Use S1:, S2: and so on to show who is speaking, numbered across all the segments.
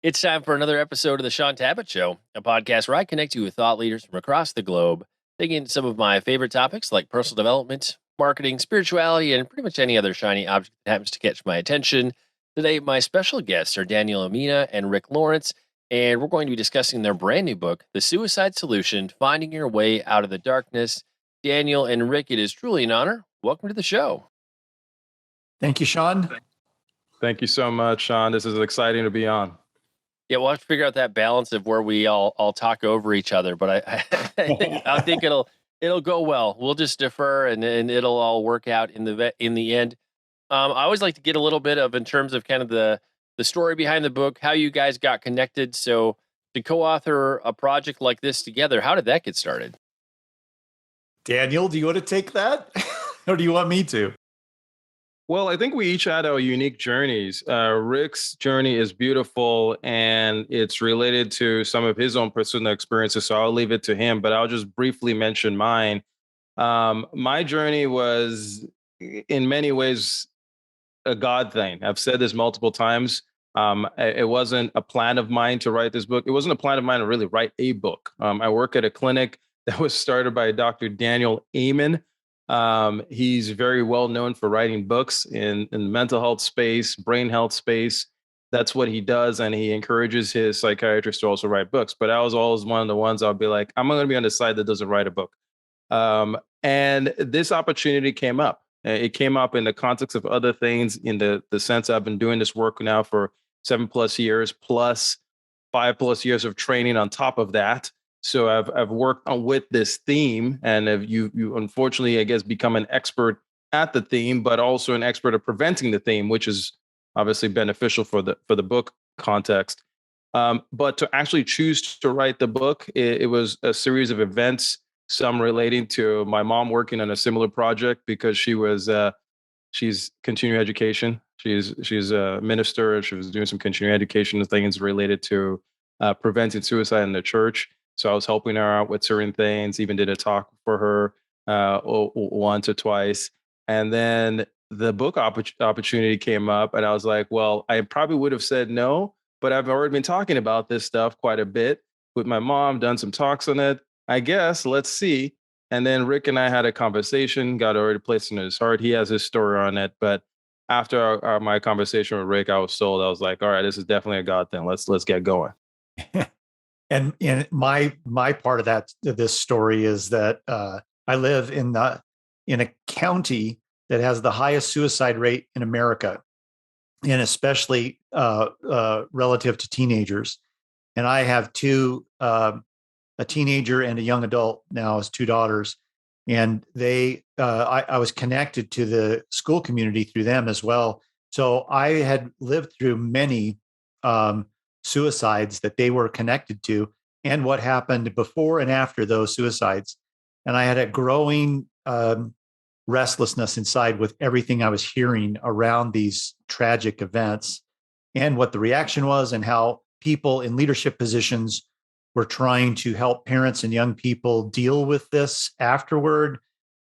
S1: It's time for another episode of the Shaun Tabatt Show, a podcast where I connect you with thought leaders from across the globe, digging into some of my favorite topics like personal development, marketing, spirituality, and pretty much any other shiny object that happens to catch my attention. Today, my special guests are Daniel Emina and Rick Lawrence, and we're going to be discussing their brand new book, The Suicide Solution: Finding Your Way Out of the Darkness. Daniel and Rick, it is truly an honor. Welcome to the show.
S2: Thank you, Shaun.
S3: Thank you so much, Shaun. This is exciting to be on.
S1: Yeah, we'll have to figure out that balance of where we all talk over each other, but I think it'll go well. We'll just defer, and it'll all work out in the end. I always like to get a little bit of in terms of kind of the story behind the book, how you guys got connected. So to co-author a project like this together, how did that get started?
S2: Daniel, do you want to take that, or do you want me to?
S3: Well, I think we each had our unique journeys. Rick's journey is beautiful, and it's related to some of his own personal experiences, so I'll leave it to him, but I'll just briefly mention mine. My journey was, in many ways, a God thing. I've said this multiple times. It wasn't a plan of mine to write this book. It wasn't a plan of mine to really write a book. I work at a clinic that was started by Dr. Daniel Amen. He's very well known for writing books in the mental health space, brain health space. That's what he does. And he encourages his psychiatrists to also write books. But I was always one of the ones I'll be like, I'm going to be on the side that doesn't write a book. And this opportunity came up. It came up in the context of other things, in the sense I've been doing this work now for 7+ years, plus 5+ years of training on top of that. So I've worked on with this theme, and you unfortunately, I guess, become an expert at the theme, but also an expert at preventing the theme, which is obviously beneficial for the book context. But to actually choose to write the book, it was a series of events, some relating to my mom working on a similar project because she's continuing education. She's a minister. She was doing some continuing education things related to preventing suicide in the church. So I was helping her out with certain things, even did a talk for her once or twice. And then the book opportunity came up, and I was like, well, I probably would have said no, but I've already been talking about this stuff quite a bit with my mom, done some talks on it. I guess, let's see. And then Rick and I had a conversation, got already placed in his heart. He has his story on it. But after my conversation with Rick, I was sold. I was like, all right, this is definitely a God thing. Let's get going.
S2: And my part of this story is that I live in a county that has the highest suicide rate in America, and especially relative to teenagers. And I have a teenager and a young adult now as two daughters, and I was connected to the school community through them as well. So I had lived through many suicides that they were connected to, and what happened before and after those suicides. And I had a growing restlessness inside with everything I was hearing around these tragic events and what the reaction was, and how people in leadership positions were trying to help parents and young people deal with this afterward.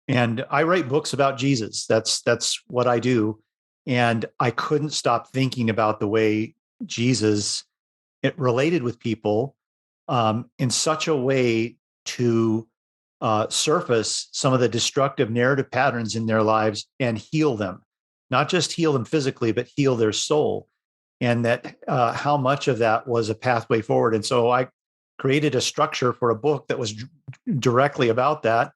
S2: And I write books about Jesus. That's what I do. And I couldn't stop thinking about the way Jesus it related with people in such a way to surface some of the destructive narrative patterns in their lives and heal them, not just heal them physically, but heal their soul. And that how much of that was a pathway forward. And so I created a structure for a book that was directly about that.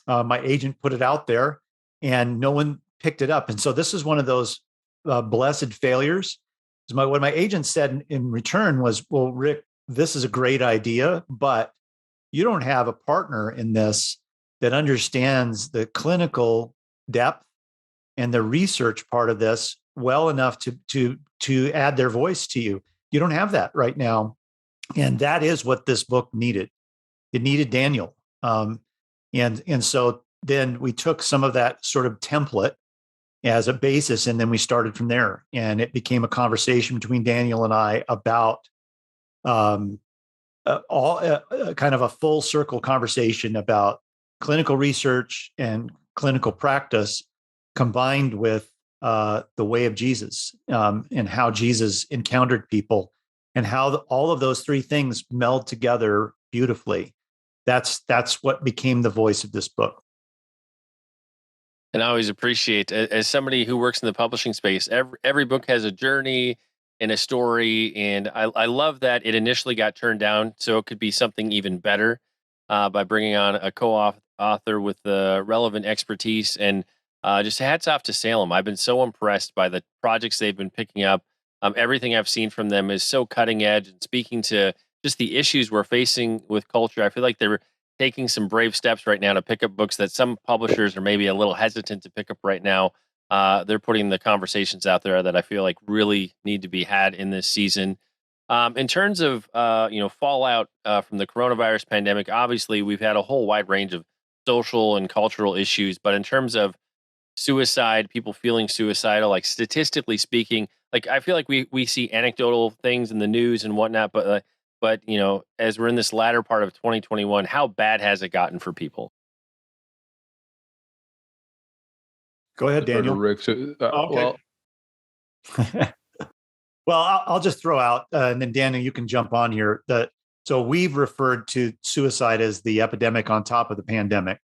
S2: My agent put it out there, and no one picked it up. And so this is one of those blessed failures. What my agent said in return was, well, Rick, this is a great idea, but you don't have a partner in this that understands the clinical depth and the research part of this well enough to add their voice to you. You don't have that right now. And that is what this book needed. It needed Daniel. And so then we took some of that sort of template as a basis, and then we started from there. And it became a conversation between Daniel and I about kind of a full circle conversation about clinical research and clinical practice combined with the way of Jesus, and how Jesus encountered people and how all of those three things meld together beautifully. That's what became the voice of this book.
S1: And I always appreciate, as somebody who works in the publishing space, every book has a journey and a story, and I love that it initially got turned down so it could be something even better by bringing on a co-author with the relevant expertise. And just hats off to Salem. I've been so impressed by the projects they've been picking up. Everything I've seen from them is so cutting edge and speaking to just the issues we're facing with culture. I feel like they're taking some brave steps right now to pick up books that some publishers are maybe a little hesitant to pick up right now. They're putting the conversations out there that I feel like really need to be had in this season. In terms of fallout from the coronavirus pandemic, obviously we've had a whole wide range of social and cultural issues. But in terms of suicide, people feeling suicidal, like statistically speaking, like I feel like we see anecdotal things in the news and whatnot, but as we're in this latter part of 2021, how bad has it gotten for people?
S2: Go ahead, Daniel.
S3: Rick.
S2: Okay.
S3: Well,
S2: well, I'll just throw out, and then Daniel, you can jump on here. So we've referred to suicide as the epidemic on top of the pandemic.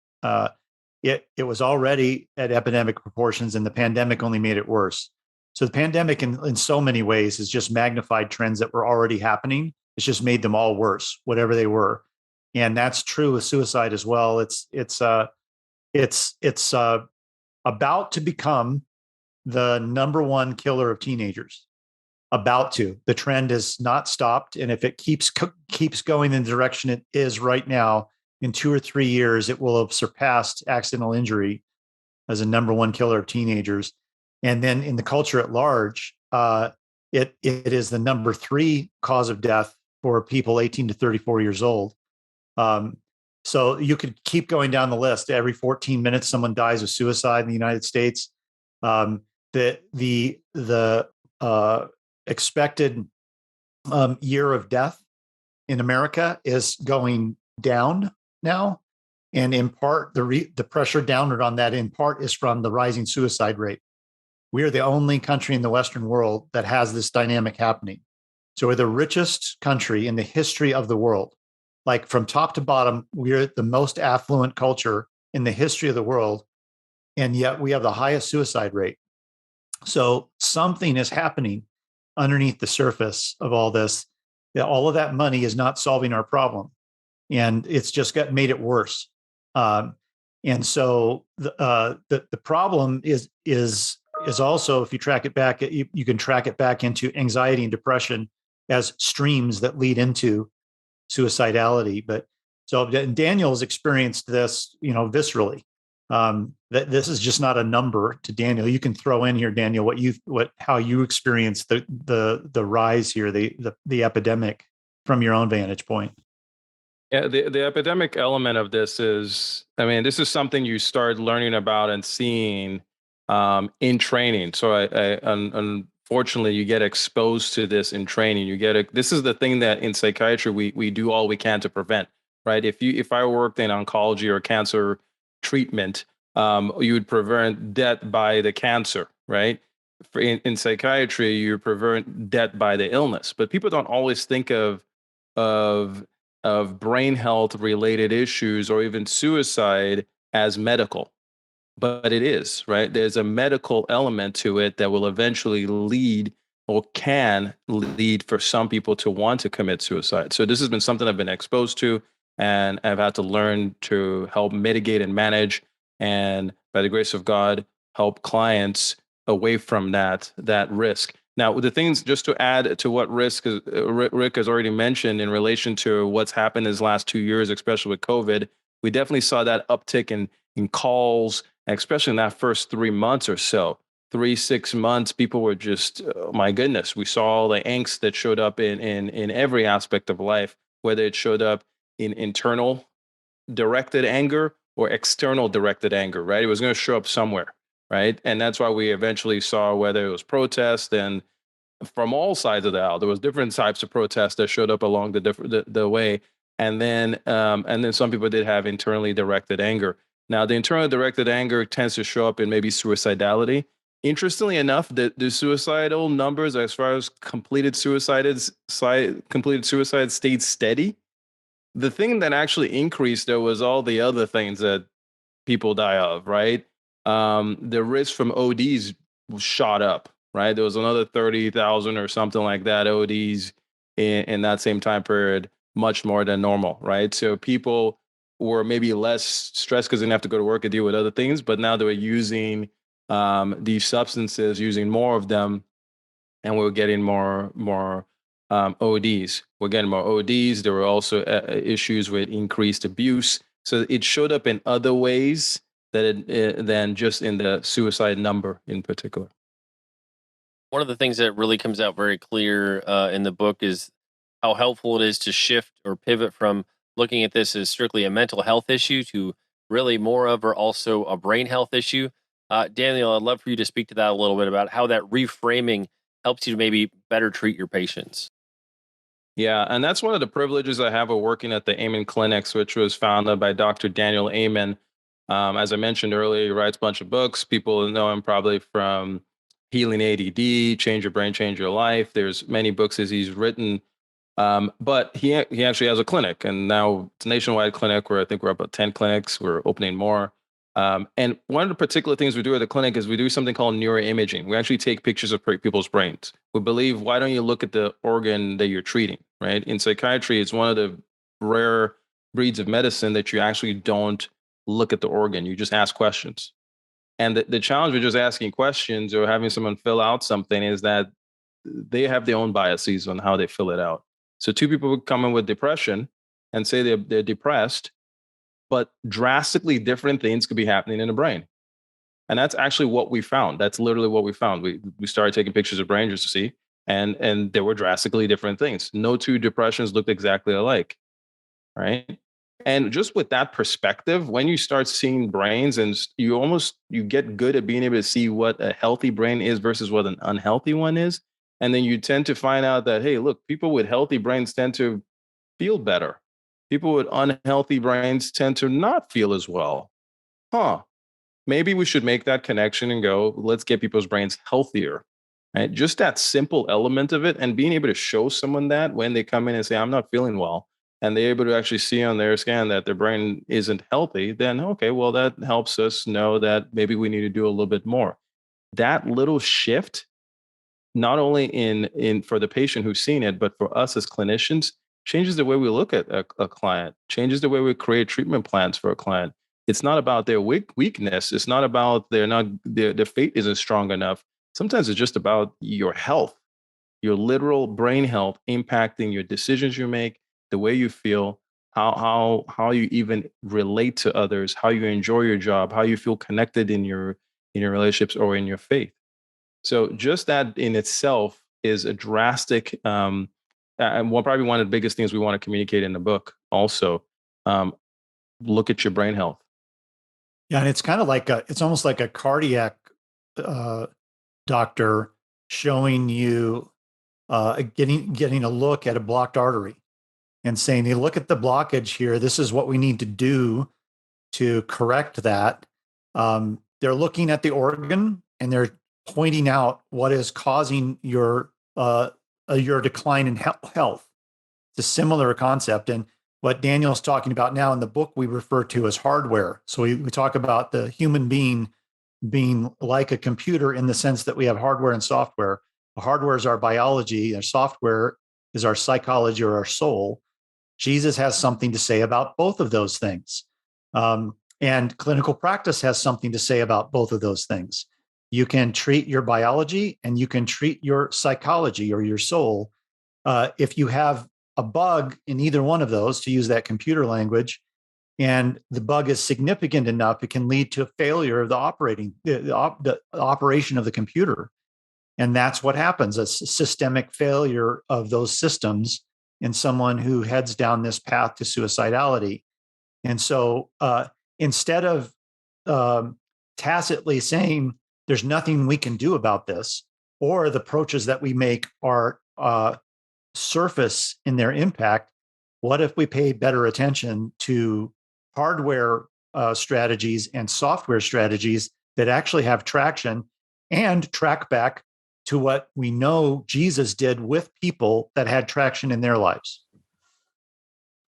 S2: It was already at epidemic proportions, and the pandemic only made it worse. So the pandemic, in so many ways, has just magnified trends that were already happening. It's just made them all worse, whatever they were, and that's true with suicide as well. It's about to become the number one killer of teenagers. About to. The trend has not stopped, and if it keeps going in the direction it is right now, in 2 or 3 years, it will have surpassed accidental injury as a number one killer of teenagers. And then in the culture at large, it is the number 3 cause of death for people 18 to 34 years old. So you could keep going down the list. Every 14 minutes, someone dies of suicide in the United States. The expected year of death in America is going down now, and in part, the pressure downward on that in part is from the rising suicide rate. We are the only country in the Western world that has this dynamic happening. So we're the richest country in the history of the world. Like from top to bottom, we're the most affluent culture in the history of the world, and yet we have the highest suicide rate. So something is happening underneath the surface of all this. All of that money is not solving our problem, and it's just made it worse. And so the problem is also, if you track it back, you can track it back into anxiety and depression as streams that lead into suicidality. But so Daniel's experienced this, viscerally. That this is just not a number to Daniel. You can throw in here, Daniel, how you experienced the rise here, the epidemic from your own vantage point.
S3: Yeah, the epidemic element of this is, this is something you start learning about and seeing in training. So unfortunately, you get exposed to this in training. This is the thing that in psychiatry we do all we can to prevent, right? If I worked in oncology or cancer treatment, you would prevent death by the cancer, right? In psychiatry, you prevent death by the illness, but people don't always think of brain health related issues or even suicide as medical, but it is, right? There's a medical element to it that will eventually lead or can lead for some people to want to commit suicide. So this has been something I've been exposed to, and I've had to learn to help mitigate and manage, and by the grace of God, help clients away from that risk. Now, the things, just to add to what Rick has already mentioned in relation to what's happened in his last 2 years, especially with COVID, we definitely saw that uptick in calls, especially in that first 3 months or so. 3-6 months, people were just, oh my goodness, we saw all the angst that showed up in every aspect of life, whether it showed up in internal directed anger or external directed anger, right? It was going to show up somewhere, right? And that's why we eventually saw, whether it was protest and from all sides of the aisle, there was different types of protests that showed up along the way. And then some people did have internally directed anger. Now, the internally directed anger tends to show up in maybe suicidality, Interestingly enough, the suicidal numbers as far as completed suicides stayed steady. The thing that actually increased there was all the other things that people die of, right? The risk from ODs shot up, right? There was another 30,000 or something like that ODs in that same time period, much more than normal, right? So people were maybe less stressed because they didn't have to go to work and deal with other things, but now they were using these substances, using more of them, and we were getting more ODs. We're getting more ODs. There were also issues with increased abuse. So it showed up in other ways than just in the suicide number in particular.
S1: One of the things that really comes out very clear in the book is how helpful it is to shift or pivot from looking at this as strictly a mental health issue to really more of or also a brain health issue. Daniel, I'd love for you to speak to that a little bit about how that reframing helps you to maybe better treat your patients.
S3: Yeah, and that's one of the privileges I have of working at the Amen Clinics, which was founded by Dr. Daniel Amen. As I mentioned earlier, he writes a bunch of books. People know him probably from Healing ADD, Change Your Brain, Change Your Life. There's many books as he's written. But he actually has a clinic, and now it's a nationwide clinic where I think we're about 10 clinics. We're opening more. And one of the particular things we do at the clinic is we do something called neuroimaging. We actually take pictures of people's brains. We believe, why don't you look at the organ that you're treating, right? In psychiatry, it's one of the rare breeds of medicine that you actually don't look at the organ. You just ask questions. And the challenge with just asking questions or having someone fill out something is that they have their own biases on how they fill it out. So two people would come in with depression and say they're depressed, but drastically different things could be happening in the brain. And that's actually what we found. That's literally what we found. We started taking pictures of brain just to see, and there were drastically different things. No two depressions looked exactly alike, right? And just with that perspective, when you start seeing brains and you get good at being able to see what a healthy brain is versus what an unhealthy one is. And then you tend to find out that, hey, look, people with healthy brains tend to feel better. People with unhealthy brains tend to not feel as well. Huh. Maybe we should make that connection and go, let's get people's brains healthier. Right? Just that simple element of it and being able to show someone that when they come in and say, I'm not feeling well, and they're able to actually see on their scan that their brain isn't healthy, then okay, well, that helps us know that maybe we need to do a little bit more. That little shift, not only in for the patient who's seen it, but for us as clinicians, changes the way we look at a client, changes the way we create treatment plans for a client. It's not about their weakness. It's not about their fate isn't strong enough. Sometimes it's just about your health, your literal brain health impacting your decisions you make, the way you feel, how you even relate to others, how you enjoy your job, how you feel connected in your relationships or in your faith. So just that in itself is a drastic, and probably one of the biggest things we want to communicate in the book. Also, um, look at your brain health.
S2: Yeah, and it's kind of like it's almost like a cardiac uh, doctor showing you getting a look at a blocked artery and saying, "Hey, look at the blockage here. This is what we need to do to correct that." They're looking at the organ and they're pointing out what is causing your decline in health. It's a similar concept, and what Daniel's talking about now in the book we refer to as hardware. So we talk about the human being like a computer in the sense that we have hardware and software. The hardware is our biology, and software is our psychology or our soul. Jesus has something to say about both of those things. And clinical practice has something to say about both of those things. You can treat your biology and you can treat your psychology or your soul. If you have a bug in either one of those, to use that computer language, and the bug is significant enough, it can lead to a failure of the operation of the computer. And that's what happens, a systemic failure of those systems in someone who heads down this path to suicidality. And so instead of tacitly saying there's nothing we can do about this, or the approaches that we make are surface in their impact, what if we pay better attention to hardware strategies and software strategies that actually have traction and track back to what we know Jesus did with people that had traction in their lives.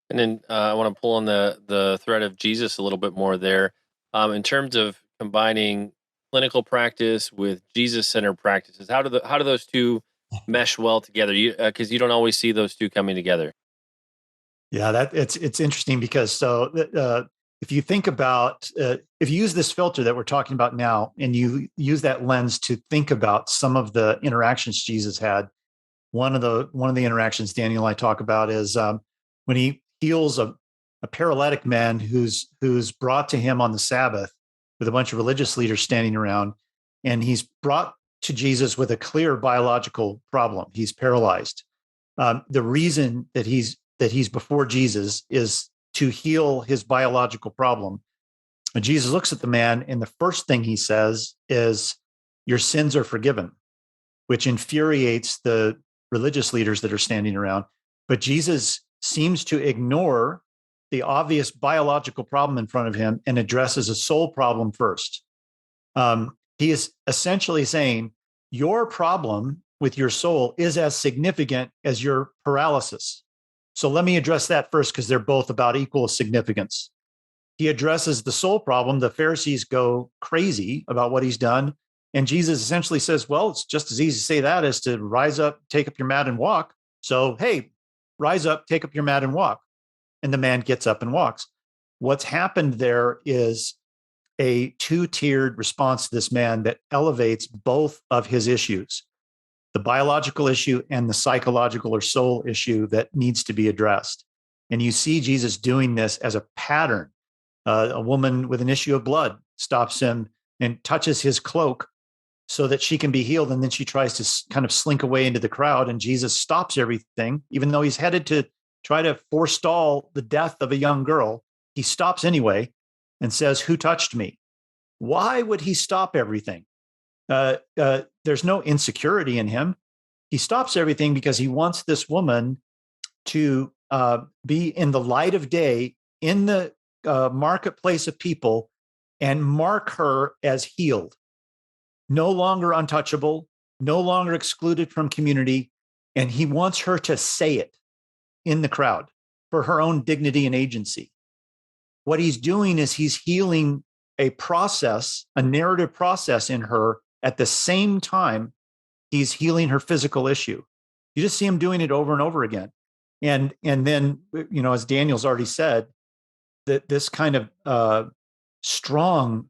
S1: And then I want to pull on the thread of Jesus a little bit more there, in terms of combining clinical practice with Jesus-centered practices. How do those two mesh well together? Because you don't always see those two coming together.
S2: Yeah, that it's interesting because if you think about if you use this filter that we're talking about now, and you use that lens to think about some of the interactions Jesus had, one of the interactions Daniel and I talk about is when he heals a paralytic man who's brought to him on the Sabbath with a bunch of religious leaders standing around, and he's brought to Jesus with a clear biological problem. He's paralyzed. The reason that he's before Jesus is to heal his biological problem. And Jesus looks at the man, and the first thing he says is, "Your sins are forgiven," which infuriates the religious leaders that are standing around. But Jesus seems to ignore the obvious biological problem in front of him and addresses a soul problem first. He is essentially saying, your problem with your soul is as significant as your paralysis. So let me address that first, because they're both about equal significance. He addresses the soul problem. The Pharisees go crazy about what he's done. And Jesus essentially says, well, it's just as easy to say that as to rise up, take up your mat and walk. So, hey, rise up, take up your mat and walk. And the man gets up and walks. What's happened there is a two-tiered response to this man that elevates both of his issues, the biological issue and the psychological or soul issue that needs to be addressed. And you see Jesus doing this as a pattern. A woman with an issue of blood stops him and touches his cloak so that she can be healed. And then she tries to kind of slink away into the crowd, and Jesus stops everything, even though he's headed to try to forestall the death of a young girl. He stops anyway and says, "Who touched me?" Why would he stop everything? There's no insecurity in him. He stops everything because he wants this woman to be in the light of day in the marketplace of people and mark her as healed, no longer untouchable, no longer excluded from community. And he wants her to say it in the crowd for her own dignity and agency. What he's doing is he's healing a process, a narrative process in her at the same time he's healing her physical issue. You just see him doing it over and over again. And then, as Daniel's already said, that this kind of strong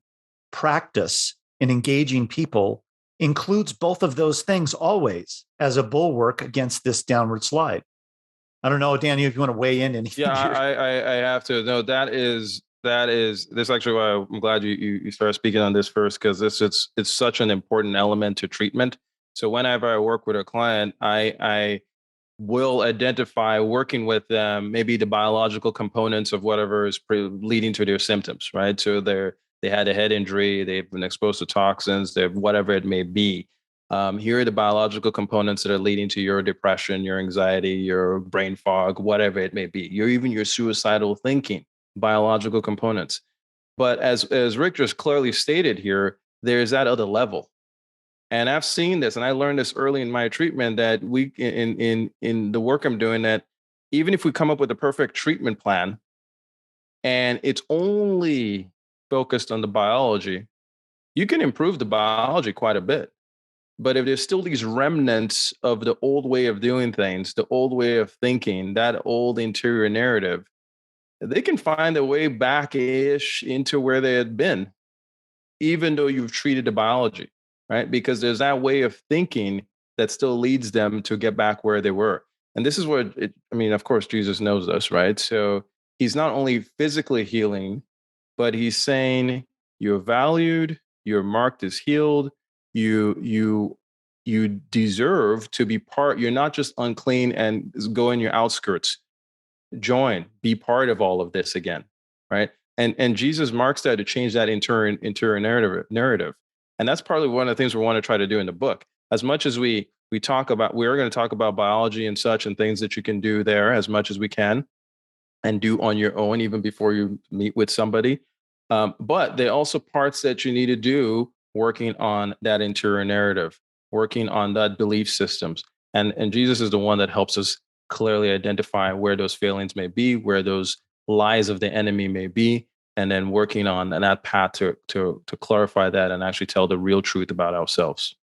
S2: practice in engaging people includes both of those things always as a bulwark against this downward slide. I don't know, Daniel, if you want to weigh in anything.
S3: Yeah, I have to. No, that's actually why I'm glad you started speaking on this first, because it's such an important element to treatment. So whenever I work with a client, I will identify, working with them, maybe the biological components of whatever is leading to their symptoms, right? So they had a head injury, they've been exposed to toxins, they've whatever it may be. Here are the biological components that are leading to your depression, your anxiety, your brain fog, whatever it may be. Even your suicidal thinking, biological components. But as Rick just clearly stated here, there's that other level. And I've seen this, and I learned this early in my treatment, that we in the work I'm doing, that even if we come up with a perfect treatment plan and it's only focused on the biology, you can improve the biology quite a bit. But if there's still these remnants of the old way of doing things, the old way of thinking, that old interior narrative, they can find their way back-ish into where they had been, even though you've treated the biology, right? Because there's that way of thinking that still leads them to get back where they were. And this is what of course, Jesus knows this, right? So he's not only physically healing, but he's saying you're valued, you're marked as healed, you deserve to be part. You're not just unclean and go in your outskirts. Join, be part of all of this again, right? And Jesus marks that to change that interior narrative. And that's partly one of the things we want to try to do in the book. As much as we are going to talk about biology and such, and things that you can do there as much as we can and do on your own, even before you meet with somebody. But there are also parts that you need to do working on that interior narrative, working on that belief systems. And Jesus is the one that helps us clearly identify where those failings may be, where those lies of the enemy may be, and then working on that path to clarify that and actually tell the real truth about ourselves.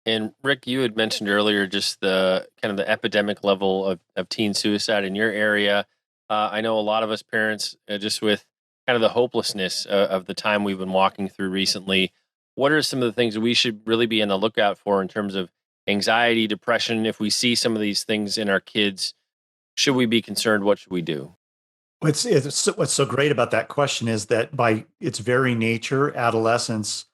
S1: And Rick, you had mentioned earlier just the kind of the epidemic level of teen suicide in your area. I know a lot of us parents, just with kind of the hopelessness of the time we've been walking through recently, what are some of the things that we should really be on the lookout for in terms of anxiety, depression? If we see some of these things in our kids, should we be concerned? What should we do?
S2: What's so great about that question is that by its very nature, adolescence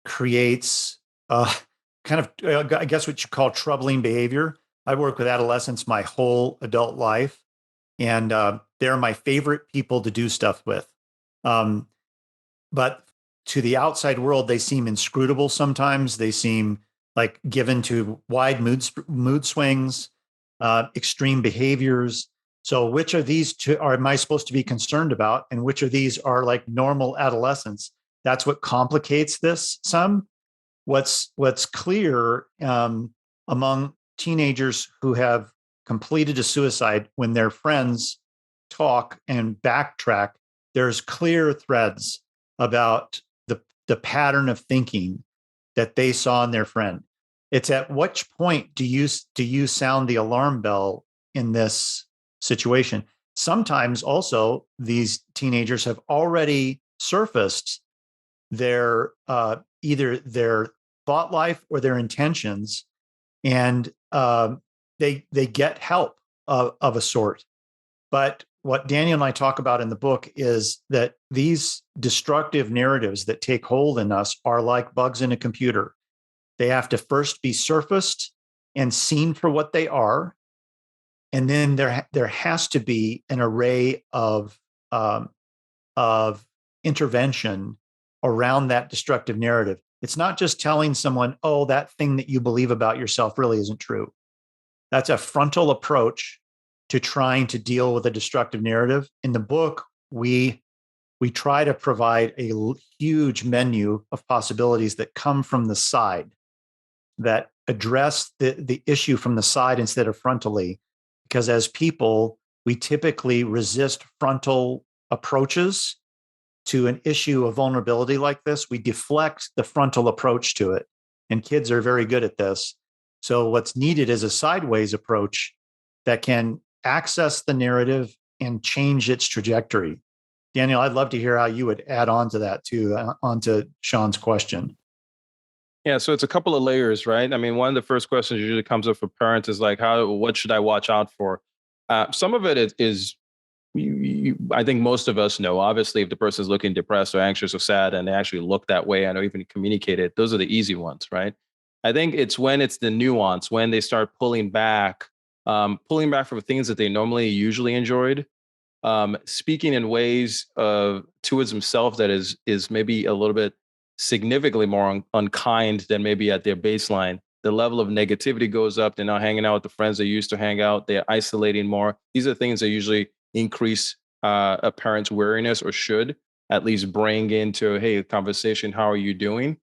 S2: creates kind of, I guess, what you call troubling behavior. I work with adolescents my whole adult life, and they're my favorite people to do stuff with. Um, but to the outside world, they seem inscrutable sometimes. They seem like given to wide mood swings, extreme behaviors. So, which of these two am I supposed to be concerned about, and which of these are like normal adolescence? That's what complicates this some. What's clear among teenagers who have completed a suicide, when their friends talk and backtrack, there's clear threads about the pattern of thinking that they saw in their friend. It's at which point do you sound the alarm bell in this situation? Sometimes also these teenagers have already surfaced their either their thought life or their intentions, and they get help of a sort. But what Daniel and I talk about in the book is that these destructive narratives that take hold in us are like bugs in a computer. They have to first be surfaced and seen for what they are, and then there has to be an array of intervention around that destructive narrative. It's not just telling someone, "Oh, that thing that you believe about yourself really isn't true." That's a frontal approach to trying to deal with a destructive narrative. In the book, we try to provide a huge menu of possibilities that come from the side, that address the issue from the side instead of frontally. Because as people, we typically resist frontal approaches to an issue of vulnerability like this. We deflect the frontal approach to it. And kids are very good at this. So what's needed is a sideways approach that can access the narrative and change its trajectory. Daniel, I'd love to hear how you would add on to that too, onto Shaun's question.
S3: Yeah, so it's a couple of layers, right? I mean, one of the first questions usually comes up for parents is like, what should I watch out for? Some of it is I think most of us know, obviously, if the person is looking depressed or anxious or sad and they actually look that way and or even communicate it, those are the easy ones, right? I think it's when it's the nuance, when they start pulling back from things that they normally usually enjoyed, speaking in ways towards himself that is maybe a little bit significantly more unkind than maybe at their baseline. The level of negativity goes up. They're not hanging out with the friends they used to hang out. They're isolating more. These are things that usually increase a parent's wariness, or should at least bring into, hey, conversation, how are you doing?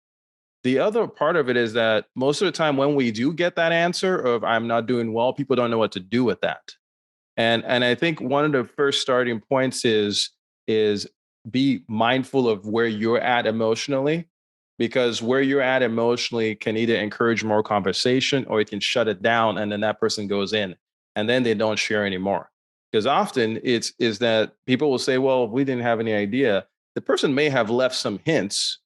S3: The other part of it is that most of the time when we do get that answer of I'm not doing well, people don't know what to do with that. And I think one of the first starting points is be mindful of where you're at emotionally, because where you're at emotionally can either encourage more conversation or it can shut it down, and then that person goes in and then they don't share anymore. Because often it's is that people will say, well, we didn't have any idea. The person may have left some hints,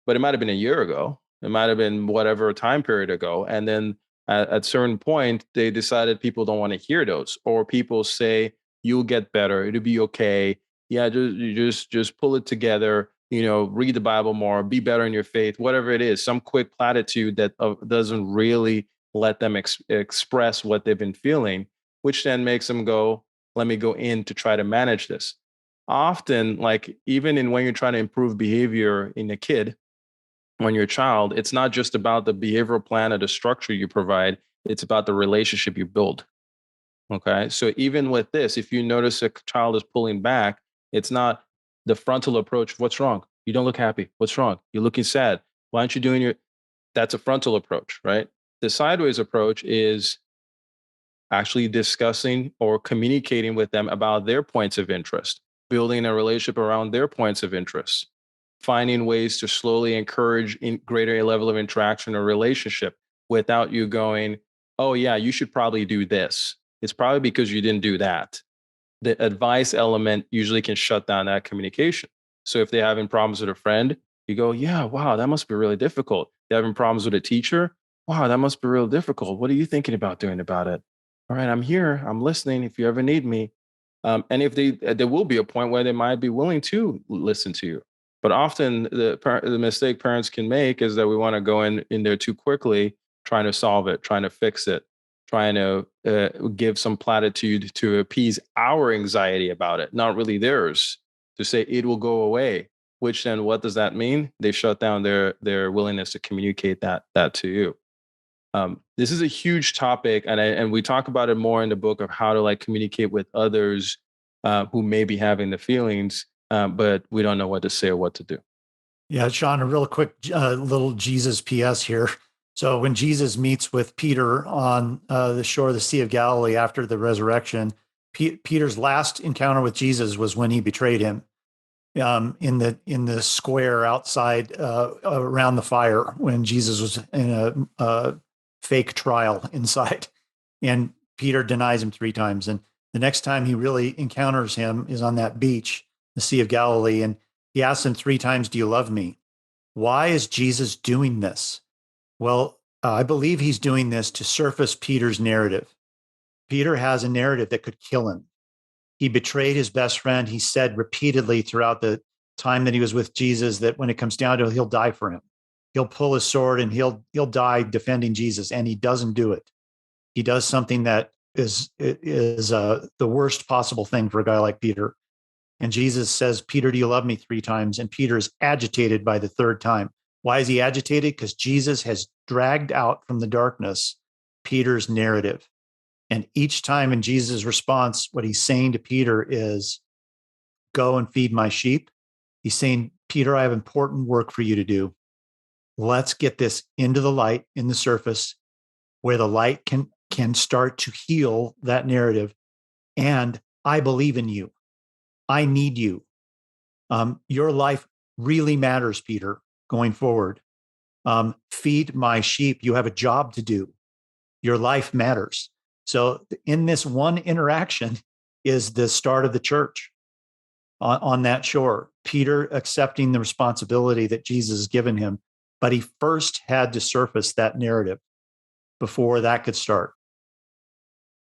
S3: but it might have been a year ago. It might have been whatever time period ago. And then at certain point, they decided people don't want to hear those, or people say, you'll get better. It'll be okay. Yeah, just pull it together, read the Bible more, be better in your faith, whatever it is, some quick platitude that doesn't really let them express what they've been feeling, which then makes them go, let me go in to try to manage this. Often, like even in when you're trying to improve behavior in a kid, when you're a child, it's not just about the behavioral plan or the structure you provide, it's about the relationship you build. Okay. So even with this, if you notice a child is pulling back, it's not the frontal approach. What's wrong? You don't look happy. What's wrong? You're looking sad. Why aren't you doing your, that's a frontal approach, right? The sideways approach is actually discussing or communicating with them about their points of interest, building a relationship around their points of interest, finding ways to slowly encourage greater level of interaction or relationship without you going, oh yeah, you should probably do this. It's probably because you didn't do that. The advice element usually can shut down that communication. So if they're having problems with a friend, you go, yeah, wow, that must be really difficult. They're having problems with a teacher. Wow, that must be real difficult. What are you thinking about doing about it? All right, I'm here. I'm listening. If you ever need me, and if they, there will be a point where they might be willing to listen to you. But often the mistake parents can make is that we want to go in there too quickly, trying to solve it, trying to fix it, trying to give some platitude to appease our anxiety about it, not really theirs, to say it will go away. Which then, what does that mean? They shut down their willingness to communicate that to you. This is a huge topic, and we talk about it more in the book of how to like communicate with others who may be having the feelings, but we don't know what to say or what to do.
S2: Yeah, Shaun, a real quick little Jesus PS here. So when Jesus meets with Peter on the shore of the Sea of Galilee after the resurrection, Peter's last encounter with Jesus was when he betrayed him in the square outside around the fire when Jesus was in a fake trial inside, and Peter denies him 3 times. And the next time he really encounters him is on that beach, the Sea of Galilee, and he asks him 3 times, "Do you love me?" Why is Jesus doing this? Well, I believe he's doing this to surface Peter's narrative. Peter has a narrative that could kill him. He betrayed his best friend. He said repeatedly throughout the time that he was with Jesus that when it comes down to it, he'll die for him. He'll pull his sword and he'll die defending Jesus, and he doesn't do it. He does something that is the worst possible thing for a guy like Peter. And Jesus says, "Peter, do you love me?" 3 times. And Peter is agitated by the 3rd time. Why is he agitated? Because Jesus has dragged out from the darkness Peter's narrative. And each time in Jesus' response, what he's saying to Peter is, "Go and feed my sheep." He's saying, "Peter, I have important work for you to do. Let's get this into the light, in the surface, where the light can start to heal that narrative. And I believe in you. I need you. Your life really matters, Peter, going forward. Feed my sheep. You have a job to do. Your life matters." So, in this one interaction, is the start of the church on that shore. Peter accepting the responsibility that Jesus has given him, but he first had to surface that narrative before that could start.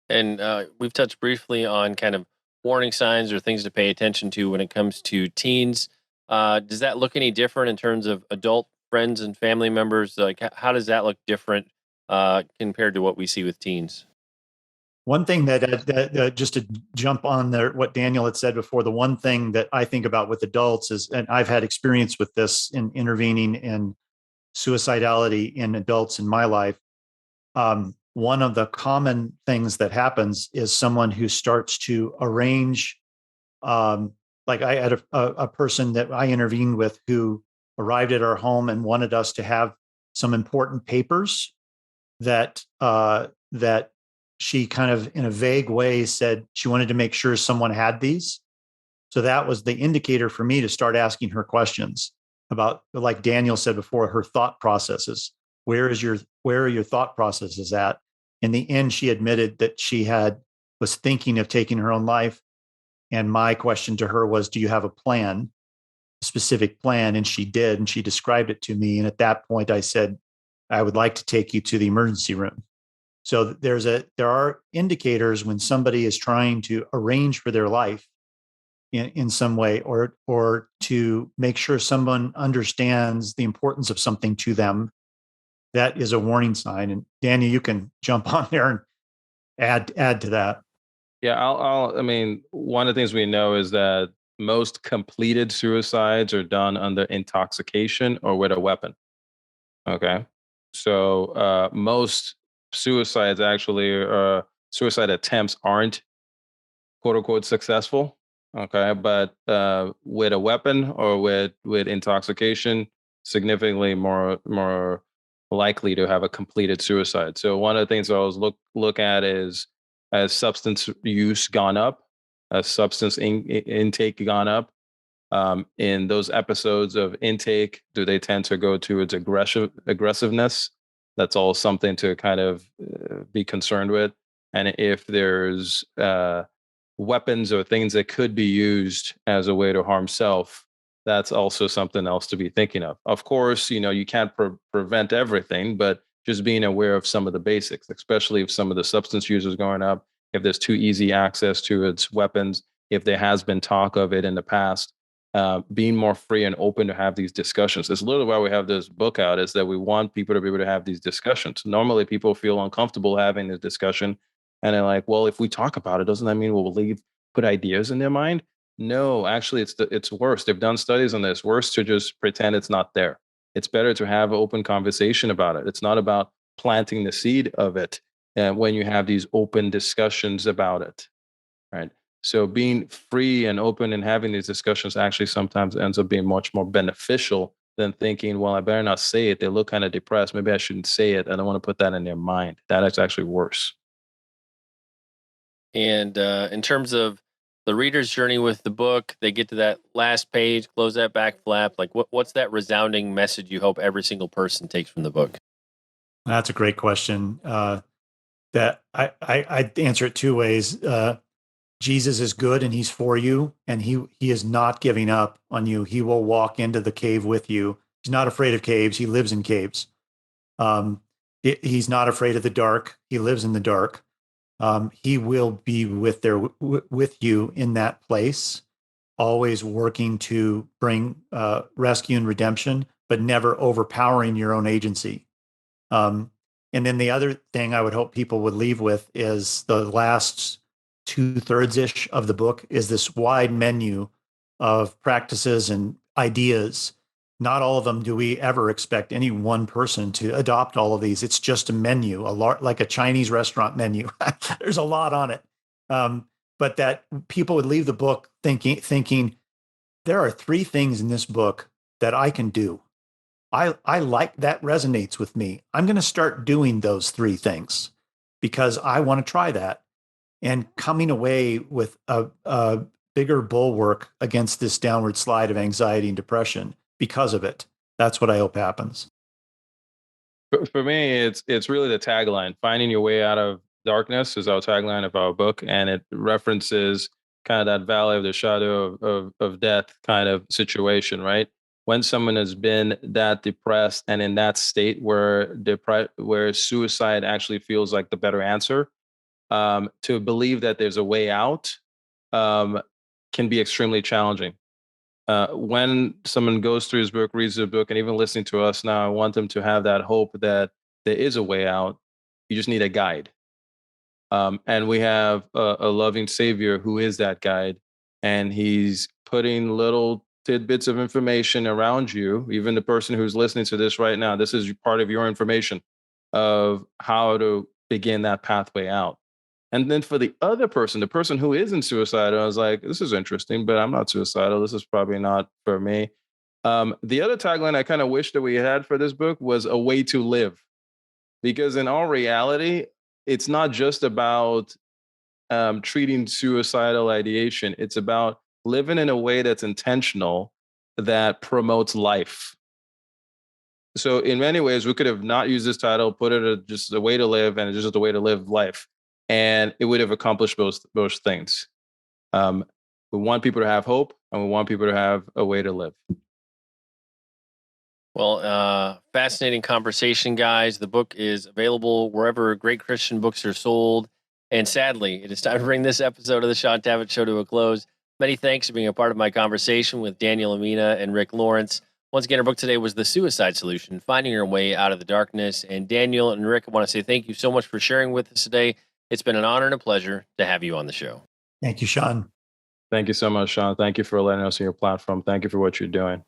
S1: And we've touched briefly on kind of warning signs or things to pay attention to when it comes to teens. Does that look any different in terms of adult friends and family members? Like, how does that look different compared to what we see with teens?
S2: One thing that just to jump on there, what Daniel had said before, the one thing that I think about with adults is, and I've had experience with this in intervening in suicidality in adults in my life. One of the common things that happens is someone who starts to arrange, like I had a person that I intervened with who arrived at our home and wanted us to have some important papers that she kind of in a vague way said she wanted to make sure someone had these. So that was the indicator for me to start asking her questions about, like Daniel said before, her thought processes. Where are your thought processes at? In the end, she admitted that was thinking of taking her own life. And my question to her was, "Do you have a plan, a specific plan?" And she did, and she described it to me. And at that point, I said, "I would like to take you to the emergency room." So there are indicators when somebody is trying to arrange for their life in some way, or to make sure someone understands the importance of something to them. That is a warning sign. And Danny, you can jump on there and add to that.
S3: Yeah, I mean, one of the things we know is that most completed suicides are done under intoxication or with a weapon. Okay. So most suicides actually, suicide attempts aren't quote unquote successful. Okay. But with a weapon or with intoxication, significantly more likely to have a completed suicide. So one of the things I always look at is, as substance use gone up, as substance intake gone up, in those episodes of intake, do they tend to go to its aggressiveness? That's all something to kind of be concerned with. And if there's weapons or things that could be used as a way to harm self, that's also something else to be thinking of. Of course, you can't prevent everything, but just being aware of some of the basics, especially if some of the substance use is going up, if there's too easy access to its weapons, if there has been talk of it in the past, being more free and open to have these discussions. It's literally why we have this book out, is that we want people to be able to have these discussions. Normally people feel uncomfortable having this discussion, and they're like, well, if we talk about it, doesn't that mean we'll put ideas in their mind? No, actually, it's worse. They've done studies on this. Worse to just pretend it's not there. It's better to have an open conversation about it. It's not about planting the seed of it when you have these open discussions about it, right? So being free and open and having these discussions actually sometimes ends up being much more beneficial than thinking, well, I better not say it. They look kind of depressed. Maybe I shouldn't say it. I don't want to put that in their mind. That is actually worse.
S1: And in terms of the reader's journey with the book, they get to that last page, close that back flap. Like, what's that resounding message you hope every single person takes from the book?
S2: That's a great question. That I'd answer it two ways. Jesus is good and he's for you, and he is not giving up on you. He will walk into the cave with you. He's not afraid of caves. He lives in caves. He's not afraid of the dark. He lives in the dark. He will be with you in that place, always working to bring rescue and redemption, but never overpowering your own agency. And then the other thing I would hope people would leave with is the last 2/3 ish of the book is this wide menu of practices and ideas. Not all of them do we ever expect any one person to adopt all of these. It's just a menu, like a Chinese restaurant menu. There's a lot on it. But that people would leave the book thinking there are 3 things in this book that I can do. I like that, resonates with me. I'm going to start doing those 3 things because I want to try that, and coming away with a bigger bulwark against this downward slide of anxiety and depression because of it. That's what I hope happens.
S3: For me, it's really the tagline. Finding your way out of darkness is our tagline of our book, and it references kind of that valley of the shadow of death kind of situation, right? When someone has been that depressed and in that state where suicide actually feels like the better answer, to believe that there's a way out can be extremely challenging. When someone goes through his book, reads the book, and even listening to us now, I want them to have that hope that there is a way out. You just need a guide. And we have a loving Savior who is that guide. And he's putting little tidbits of information around you, even the person who's listening to this right now. This is part of your information of how to begin that pathway out. And then for the other person, the person who isn't suicidal, I was like, this is interesting, but I'm not suicidal. This is probably not for me. The other tagline I kind of wish that we had for this book was a way to live. Because in all reality, it's not just about treating suicidal ideation. It's about living in a way that's intentional, that promotes life. So in many ways, we could have not used this title, put it as just a way to live, and just a way to live life, and it would have accomplished those things. We want people to have hope, and we want people to have a way to live.
S1: Well, fascinating conversation, guys. The book is available wherever great Christian books are sold. And sadly, it is time to bring this episode of the Shaun Tabatt Show to a close. Many thanks for being a part of my conversation with Daniel, Emina, and Rick Lawrence. Once again, our book today was The Suicide Solution, Finding Your Way Out of the Darkness. And Daniel and Rick, I want to say thank you so much for sharing with us today. It's been an honor and a pleasure to have you on the show.
S2: Thank you, Shaun.
S3: Thank you so much, Shaun. Thank you for letting us on your platform. Thank you for what you're doing.